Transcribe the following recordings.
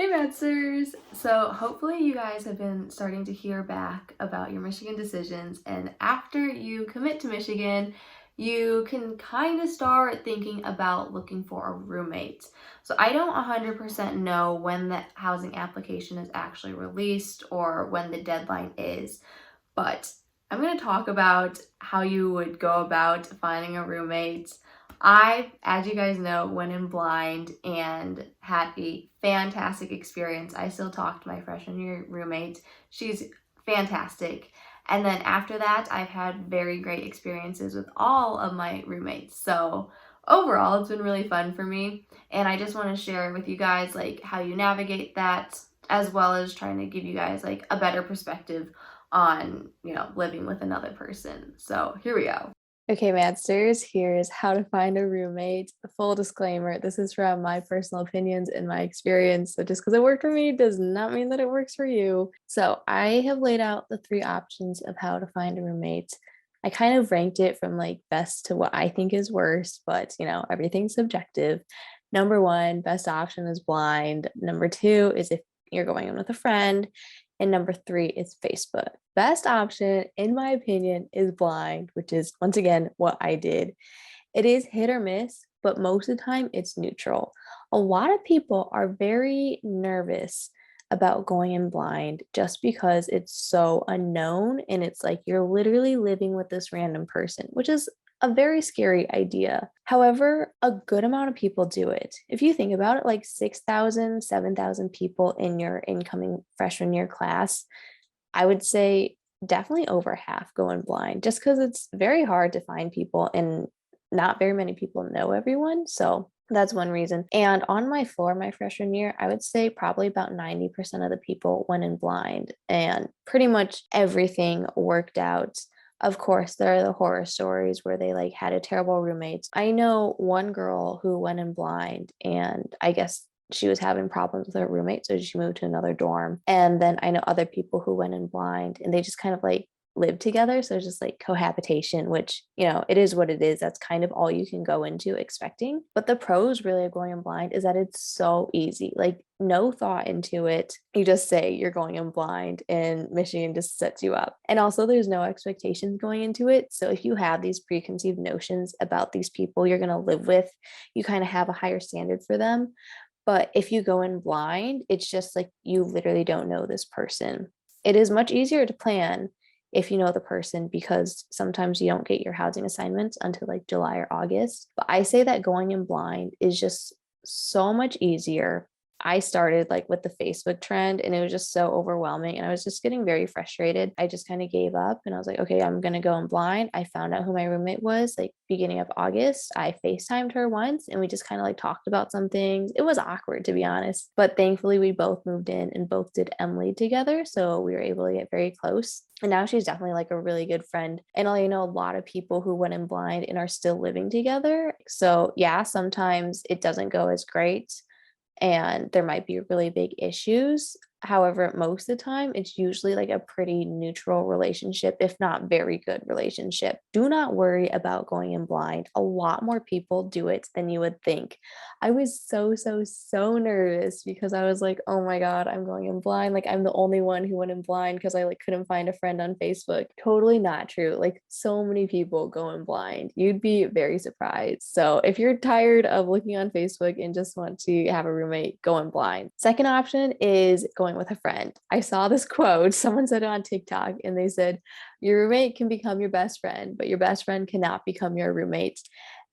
Hey Maddsters! So hopefully you guys have been starting to hear back about your Michigan decisions, and after you commit to Michigan, you can kind of start thinking about looking for a roommate. So I don't 100% know when the housing application is actually released or when the deadline is, but I'm going to talk about how you would go about finding a roommate. I, as you guys know, went in blind and had a fantastic experience. I still talk to my freshman year roommate. She's fantastic. And then after that, I've had very great experiences with all of my roommates. So overall, it's been really fun for me. And I just want to share with you guys like how you navigate that, as well as trying to give you guys like a better perspective on, living with another person. So here we go. Okay, Maddsters, here's how to find a roommate. Full disclaimer, this is from my personal opinions and my experience. So just because it worked for me does not mean that it works for you. So I have laid out the three options of how to find a roommate. I kind of ranked it from like best to what I think is worst, but everything's subjective. Number one, best option is blind. Number two is if you're going in with a friend. And number three is Facebook. Best option, in my opinion, is blind, which is once again what I did. It is hit or miss, but most of the time it's neutral. A lot of people are very nervous about going in blind just because it's so unknown and it's like you're literally living with this random person, which is a very scary idea. However, a good amount of people do it. If you think about it, like 6,000, 7,000 people in your incoming freshman year class, I would say definitely over half go in blind just because it's very hard to find people and not very many people know everyone. So that's one reason. And on my floor, my freshman year, I would say probably about 90% of the people went in blind and pretty much everything worked out. Of course, there are the horror stories where they like had a terrible roommate. I know one girl who went in blind and I guess she was having problems with her roommate, so she moved to another dorm. And then I know other people who went in blind and they just kind of like live together. So it's just like cohabitation, which, it is what it is. That's kind of all you can go into expecting. But the pros really of going in blind is that it's so easy. Like no thought into it. You just say you're going in blind and Michigan just sets you up. And also there's no expectations going into it. So if you have these preconceived notions about these people you're going to live with, you kind of have a higher standard for them. But if you go in blind, it's just like you literally don't know this person. It is much easier to plan if you know the person because sometimes you don't get your housing assignments until like July or August. But I say that going in blind is just so much easier. I started like with the Facebook trend and it was just so overwhelming and I was just getting very frustrated. I just kind of gave up and I was like, okay, I'm going to go in blind. I found out who my roommate was like beginning of August. I FaceTimed her once and we just kind of like talked about some things. It was awkward to be honest, but thankfully we both moved in and both did Emily together. So we were able to get very close. And now she's definitely like a really good friend. And I know a lot of people who went in blind and are still living together. So yeah, sometimes it doesn't go as great and there might be really big issues. However, most of the time, it's usually like a pretty neutral relationship, if not very good relationship. Do not worry about going in blind. A lot more people do it than you would think. I was so nervous because I was like, oh my God, I'm going in blind. Like I'm the only one who went in blind because I like couldn't find a friend on Facebook. Totally not true. Like so many people go in blind. You'd be very surprised. So if you're tired of looking on Facebook and just want to have a roommate, go in blind. Second option is going with a friend. I saw this quote, someone said it on TikTok, and they said, your roommate can become your best friend, but your best friend cannot become your roommate.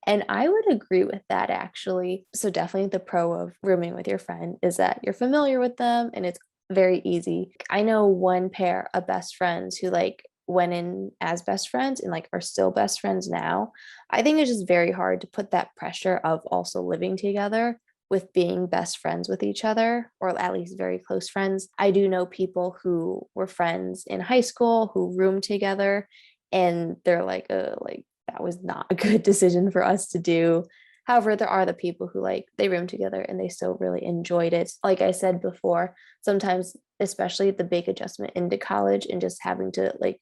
And I would agree with that actually. So, definitely the pro of rooming with your friend is that you're familiar with them and it's very easy. I know one pair of best friends who like went in as best friends and like are still best friends now. I think it's just very hard to put that pressure of also living together with being best friends with each other, or at least very close friends. I do know people who were friends in high school who roomed together and they're like, that was not a good decision for us to do. However, there are the people who like they room together and they still really enjoyed it. Like I said before, sometimes, especially the big adjustment into college and just having to like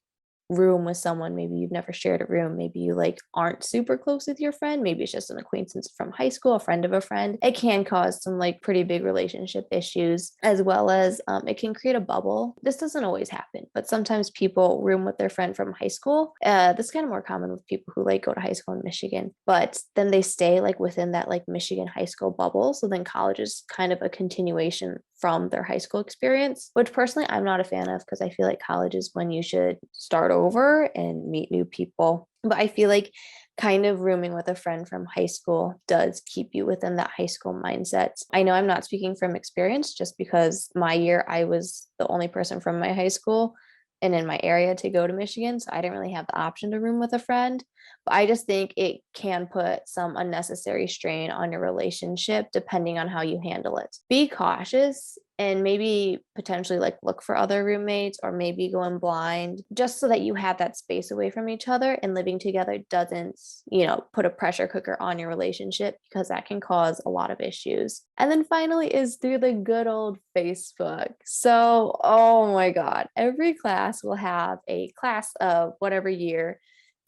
room with someone, maybe you've never shared a room, maybe you like aren't super close with your friend, maybe it's just an acquaintance from high school, a friend of a friend, it can cause some like pretty big relationship issues, as well as it can create a bubble. This doesn't always happen, but sometimes people room with their friend from high school. That's kind of more common with people who like go to high school in Michigan, but then they stay like within that like Michigan high school bubble, so then college is kind of a continuation from their high school experience, which personally I'm not a fan of, because I feel like college is when you should start over and meet new people. But I feel like kind of rooming with a friend from high school does keep you within that high school mindset. I know I'm not speaking from experience, just because my year I was the only person from my high school and in my area to go to Michigan. So I didn't really have the option to room with a friend. But I just think it can put some unnecessary strain on your relationship depending on how you handle it. Be cautious and maybe potentially like look for other roommates, or maybe go in blind, just so that you have that space away from each other, and living together doesn't, put a pressure cooker on your relationship, because that can cause a lot of issues. And then finally is through the good old Facebook. So, oh my God, every class will have a class of whatever year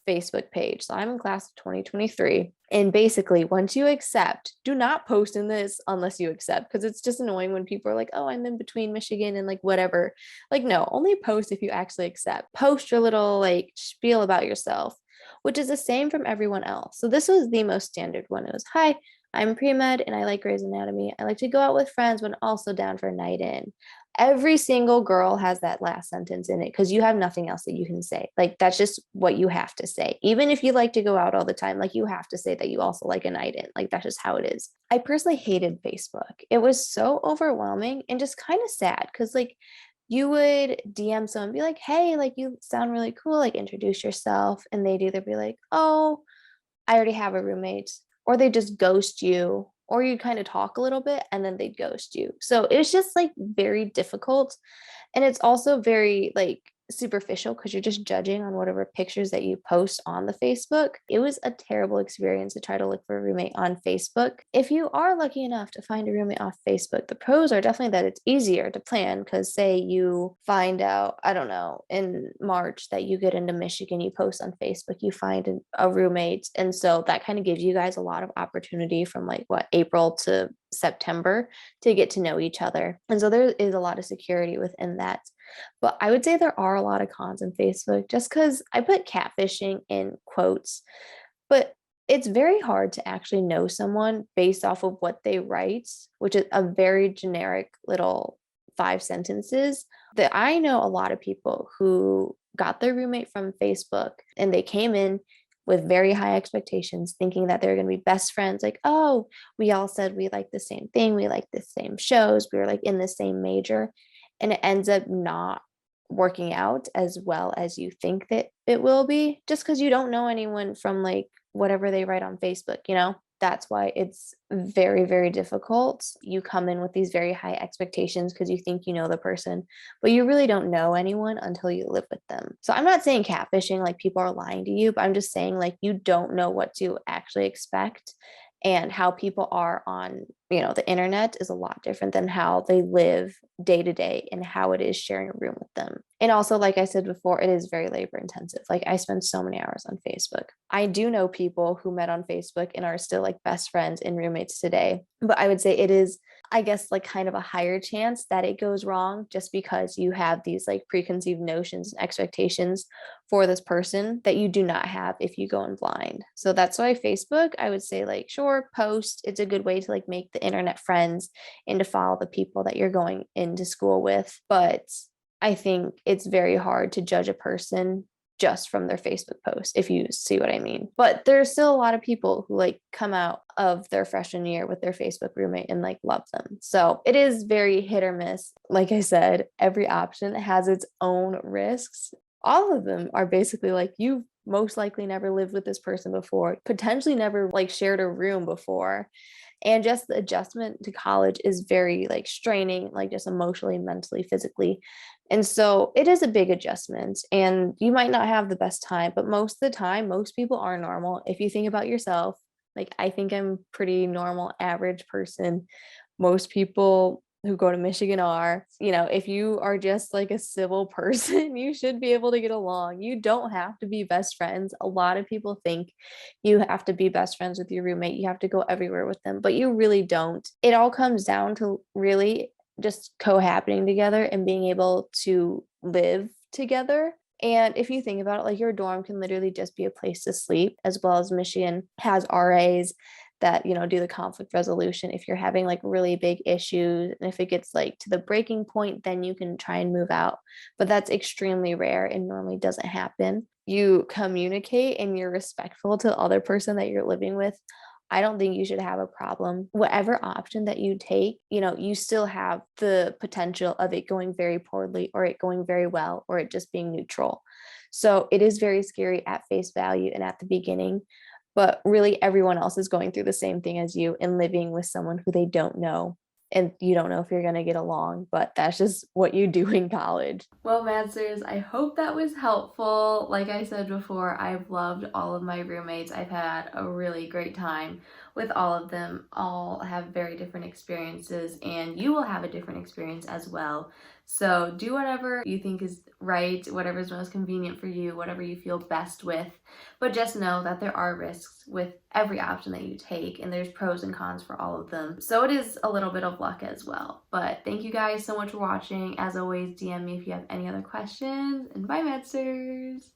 Facebook page. So I'm in class of 2023. And basically, once you accept, do not post in this unless you accept, because it's just annoying when people are like, oh, I'm in between Michigan and like whatever. Like, no, only post if you actually accept. Post your little like spiel about yourself, which is the same from everyone else. So this was the most standard one. It was, hi, I'm pre-med and I like Grey's Anatomy. I like to go out with friends when also down for a night in. Every single girl has that last sentence in it, because you have nothing else that you can say. Like, that's just what you have to say. Even if you like to go out all the time, like, you have to say that you also like a night in. Like, that's just how it is. I personally hated Facebook. It was so overwhelming and just kind of sad, because like you would DM someone, be like, hey, like, you sound really cool, like, introduce yourself. And they'd either be like, oh, I already have a roommate, or they just ghost you, or you kind of talk a little bit and then they'd ghost you. So it's just like very difficult. And it's also very like superficial, because you're just judging on whatever pictures that you post on the Facebook. It was a terrible experience to try to look for a roommate on Facebook. If you are lucky enough to find a roommate off Facebook, the pros are definitely that it's easier to plan, because say you find out, I don't know, in March that you get into Michigan, you post on Facebook, you find a roommate. And so that kind of gives you guys a lot of opportunity from like what, April to September, to get to know each other. And so there is a lot of security within that. But I would say there are a lot of cons on Facebook, just because I put catfishing in quotes, but it's very hard to actually know someone based off of what they write, which is a very generic little 5 sentences. That I know a lot of people who got their roommate from Facebook, and they came in with very high expectations, thinking that they're going to be best friends. Like, oh, we all said we like the same thing, we like the same shows, we were like in the same major. And it ends up not working out as well as you think that it will be, just because you don't know anyone from like whatever they write on Facebook. That's why it's very, very difficult. You come in with these very high expectations because you think you know the person, but you really don't know anyone until you live with them. So I'm not saying catfishing, like people are lying to you, but I'm just saying like you don't know what to actually expect. And how people are on, the internet is a lot different than how they live day to day, and how it is sharing a room with them. And also, like I said before, it is very labor intensive. Like, I spend so many hours on Facebook. I do know people who met on Facebook and are still like best friends and roommates today. But I would say it is, I guess, like kind of a higher chance that it goes wrong, just because you have these like preconceived notions and expectations for this person that you do not have if you go in blind. So that's why Facebook, I would say, like, sure, post. It's a good way to like make the internet friends and to follow the people that you're going into school with. But I think it's very hard to judge a person just from their Facebook post, if you see what I mean. But there's still a lot of people who like come out of their freshman year with their Facebook roommate and like love them. So it is very hit or miss. Like I said, every option has its own risks. All of them are basically like, you've most likely never lived with this person before, potentially never like shared a room before. And just the adjustment to college is very like straining, like just emotionally, mentally, physically. And so it is a big adjustment, and you might not have the best time, but most of the time, most people are normal. If you think about yourself, like, I think I'm pretty normal, average person. Most people who go to Michigan are. You know, if you are just like a civil person, you should be able to get along. You don't have to be best friends. A lot of people think you have to be best friends with your roommate, you have to go everywhere with them, but you really don't. It all comes down to really just cohabiting together and being able to live together. And if you think about it, like your dorm can literally just be a place to sleep, as well as Michigan has RAs that, you know, do the conflict resolution if you're having like really big issues. And if it gets like to the breaking point, then you can try and move out. But that's extremely rare and normally doesn't happen. You communicate and you're respectful to the other person that you're living with. I don't think you should have a problem. Whatever option that you take, you know, you still have the potential of it going very poorly or it going very well or it just being neutral. So it is very scary at face value and at the beginning, but really everyone else is going through the same thing as you and living with someone who they don't know. And you don't know if you're going to get along, but that's just what you do in college. Well, Maddsters, I hope that was helpful. Like I said before, I've loved all of my roommates. I've had a really great time with all of them. All have very different experiences, and you will have a different experience as well. So do whatever you think is right, whatever is most convenient for you, whatever you feel best with. But just know that there are risks with every option that you take, and there's pros and cons for all of them. So it is a little bit of luck as well. But thank you guys so much for watching. As always, DM me if you have any other questions, and bye, Maddsters!